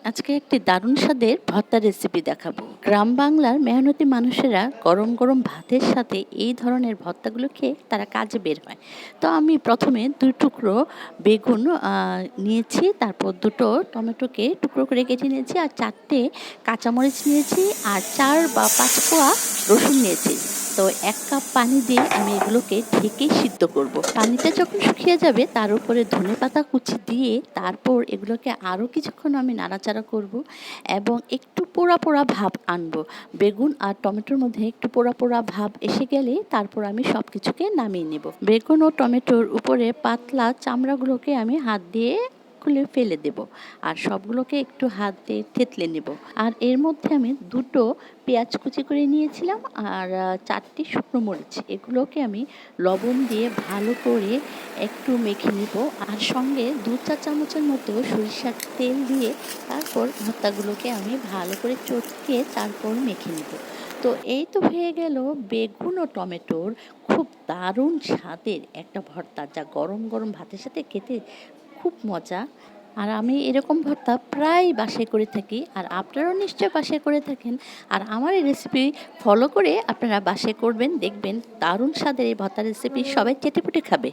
আজকে একটি দারুণ স্বাদের ভর্তার রেসিপি দেখাবো। গ্রাম বাংলার মেহনতি মানুষেরা গরম গরম ভাতের সাথে এই ধরনের ভর্তাগুলো খেয়ে তারা কাজে বের হয়। তো আমি প্রথমে 2 টুকরো বেগুন নিয়েছি, তারপর 2টো টমেটোকে টুকরো করে কেটে নিয়েছি, আর 4টে কাঁচামরিচ নিয়েছি, আর 4 বা 5 কোয়া রসুন নিয়েছি। তো 1 কাপ পানি দিয়ে আমি এগুলোকে ঢেকে সিদ্ধ করব। পানিটা যখন শুকিয়ে যাবে তার উপরে ধনেপাতা কুচি দিয়ে তারপর এগুলোকে আরও কিছুক্ষণ আমি নাড়াচাড়া করব এবং একটু পোড়া পোড়া ভাব আনবো। বেগুন আর টমেটোর মধ্যে একটু পোড়া পোড়া ভাব এসে গেলে তারপর আমি সব কিছুকে নামিয়ে নেব। বেগুন ও টমেটোর উপরে পাতলা চামড়াগুলোকে আমি হাত দিয়ে খুলে ফেলে দেব, আর সবগুলোকে একটু হাত দিয়ে থেতলে নেব। আর এর মধ্যে আমি 2টো পেঁয়াজ কুচি করে নিয়েছিলাম, আর 4টি শুকনো মরিচ, এগুলোকে আমি লবণ দিয়ে ভালো করে একটু মেখে নিব। আর সঙ্গে 2 চা চামচের মতো সরিষার তেল দিয়ে তারপর ভর্তাগুলোকে আমি ভালো করে চটকে তারপর মেখে নিব। তো এই তো হয়ে গেল বেগুন ও টমেটোর খুব দারুণ স্বাদের একটা ভর্তা, যা গরম গরম ভাতের সাথে খেতে খুব মজা। আর আমি এরকম ভর্তা প্রায় বাসায় করে থাকি, আর আপনারাও নিশ্চয় বাসায় করে থাকেন। আর আমার এই রেসিপি ফলো করে আপনারা বাসায় করবেন, দেখবেন দারুণ স্বাদের এই ভর্তা রেসিপি সবাই চেটেপুটে খাবে।